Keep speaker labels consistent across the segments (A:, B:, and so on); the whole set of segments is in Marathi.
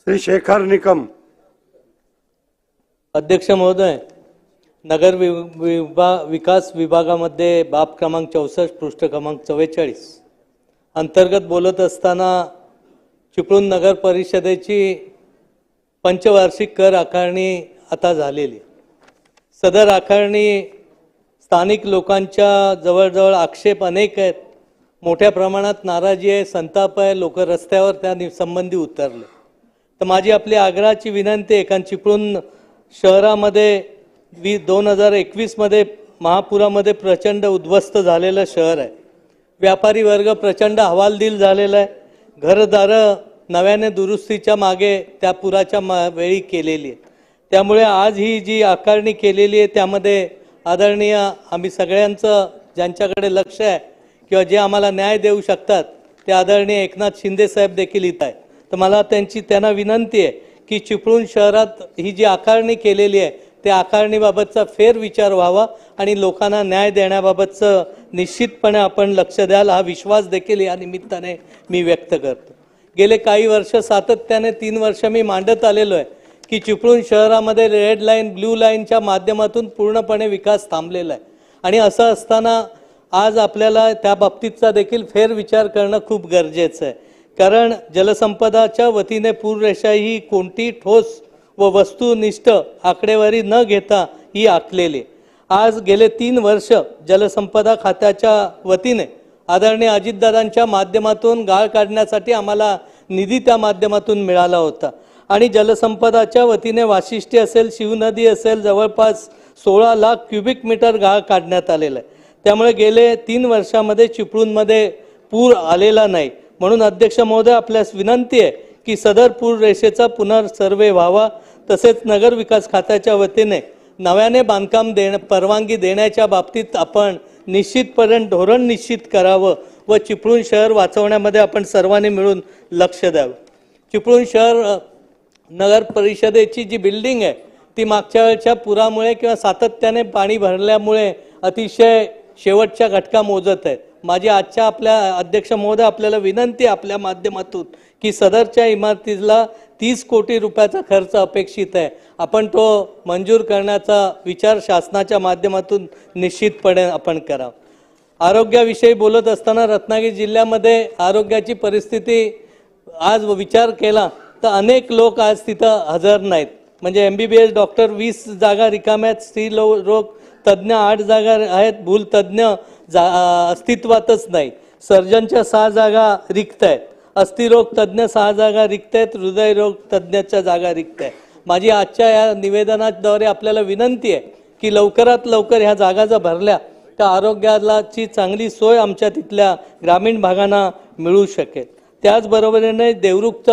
A: श्री शेखर निकम।
B: अध्यक्ष महोदय, नगर विकास विभागामध्ये बाब क्रमांक 64 पृष्ठ क्रमांक 44 अंतर्गत बोलत असताना चिपळूण नगर परिषदेची पंचवार्षिक कर आकारणी आता झालेली। सदर आकारणी स्थानिक लोकांच्या जवळजवळ आक्षेप अनेक आहेत, मोठ्या प्रमाणात नाराजी आहे, संताप आहे, लोक रस्त्यावर त्या संबंधी उतरले। तर माझी आपली आग्रहाची विनंती आहे, कारण चिपळूण शहरामध्ये 2021 मध्ये महापुरामध्ये प्रचंड उद्ध्वस्त झालेलं शहर आहे। व्यापारी वर्ग प्रचंड हवालदिल झालेला आहे। घरदार नव्याने दुरुस्तीच्या मागे त्या पुराच्या वेळी केलेली आहे। त्यामुळे आज ही जी आकारणी केलेली आहे त्यामध्ये आदरणीय आम्ही सगळ्यांचं ज्यांच्याकडे लक्ष आहे किंवा जे आम्हाला न्याय देऊ शकतात ते आदरणीय एकनाथ शिंदे साहेब देखील इथं आहे। तर मला त्यांना विनंती आहे की चिपळूण शहरात ही जी आकारणी केलेली आहे त्या आकारणीबाबतचा फेरविचार व्हावा आणि लोकांना न्याय देण्याबाबतचं निश्चितपणे आपण लक्ष द्याल, हा विश्वास देखील या निमित्ताने मी व्यक्त करतो। गेले काही वर्ष सातत्याने 3 वर्ष मी मांडत आलेलो आहे की चिपळूण शहरामध्ये रेड लाईन ब्लू लाईनच्या माध्यमातून पूर्णपणे विकास थांबलेला आहे आणि असं असताना आज आपल्याला त्या बाबतीतचा देखील फेरविचार करणं खूप गरजेचं आहे। कारण जलसंपदाच्या वतीने पूररेषा ही कोणती ठोस व वस्तुनिष्ठ आकडेवारी न घेता ही आखलेली। आज गेले 3 वर्ष जलसंपदा खात्याच्या वतीने आदरणीय अजितदादांच्या माध्यमातून गाळ काढण्यासाठी आम्हाला निधी त्या माध्यमातून मिळाला होता आणि जलसंपदाच्या वतीने वाशिष्ठी असेल, शिवनदी असेल, जवळपास 16 लाख क्युबिक मीटर गाळ काढण्यात आलेला आहे। त्यामुळे गेले 3 वर्षामध्ये चिपळूणमध्ये पूर आलेला नाही। म्हणून अध्यक्ष महोदय, आपल्यास विनंती आहे की सदर पूर रेषेचा पुनर्सर्वे व्हावा, तसेच नगर विकास खात्याच्या वतीने नव्याने बांधकाम परवानगी देण्याच्या बाबतीत आपण निश्चितपणे धोरण निश्चित करावं व चिपळूण शहर वाचवण्यामध्ये आपण सर्वांनी मिळून लक्ष द्यावं। चिपळूण शहर नगर परिषदेची जी बिल्डिंग आहे ती मागच्या वेळच्या पुरामुळे किंवा सातत्याने पाणी भरल्यामुळे अतिशय शेवटच्या घटका मोजत आहे। माझी आजच्या आपल्या अध्यक्ष महोदय आपल्याला विनंती आपल्या माध्यमातून की सदरच्या इमारतीला 30 कोटी रुपयाचा खर्च अपेक्षित आहे, आपण तो मंजूर करण्याचा विचार शासनाच्या माध्यमातून निश्चितपणे आपण करावा। आरोग्याविषयी बोलत असताना रत्नागिरी जिल्ह्यामध्ये आरोग्याची परिस्थिती आज विचार केला तर अनेक लोक आज तिथं हजर नाहीत। म्हणजे MBBS डॉक्टर 20 जागा रिकाम्या आहेत, स्त्री रोग तज्ज्ञ 8 जागा आहेत, भूल तज्ज्ञ अस्तित्वातच नाही, सर्जनच्या 6 जागा रिक्त आहेत, अस्थिरोग तज्ज्ञ 6 जागा रिक्त आहेत, हृदयरोग तज्ज्ञाच्या जागा रिक्त आहेत। माझी आजच्या या निवेदनाद्वारे आपल्याला विनंती आहे की लवकरात लवकर ह्या जागा जर भरल्या तर आरोग्याची चांगली सोय आमच्या तिथल्या ग्रामीण भागांना मिळू शकेल। त्याचबरोबरीने देवरुखत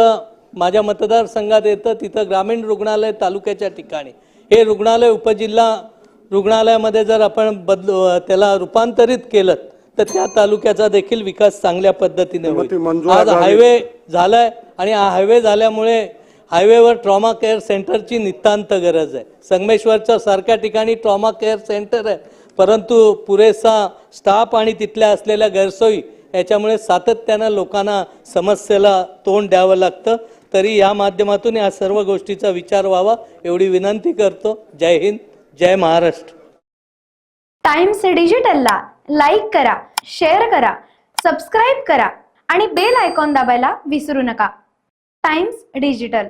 B: माझ्या मतदारसंघात येतं, तिथं ग्रामीण रुग्णालय तालुक्याच्या ठिकाणी हे रुग्णालय उपजिल्हा रुग्णालयामध्ये जर आपण त्याला रूपांतरित केलं तर त्या तालुक्याचा देखील विकास चांगल्या पद्धतीने होईल। आज हायवे झालाय आणि हा हायवे झाल्यामुळे हायवेवर ट्रॉमा केअर सेंटरची नितांत गरज आहे। संगमेश्वरच्या सारख्या ठिकाणी ट्रॉमा केअर सेंटर आहे, परंतु पुरेसा स्टाफ आणि तिथल्या असलेल्या गैरसोयी याच्यामुळे सातत्यानं लोकांना समस्येला तोंड द्यावं लागतं। तरी या माध्यमातून या सर्व गोष्टीचा विचार व्हावा एवढी विनंती करतो। जय हिंद, जय महाराष्ट्र।
C: टाइम्स डिजिटलला लाईक करा, शेअर करा, सबस्क्राईब करा आणि बेल आयकॉन दाबायला विसरू नका। Times digital.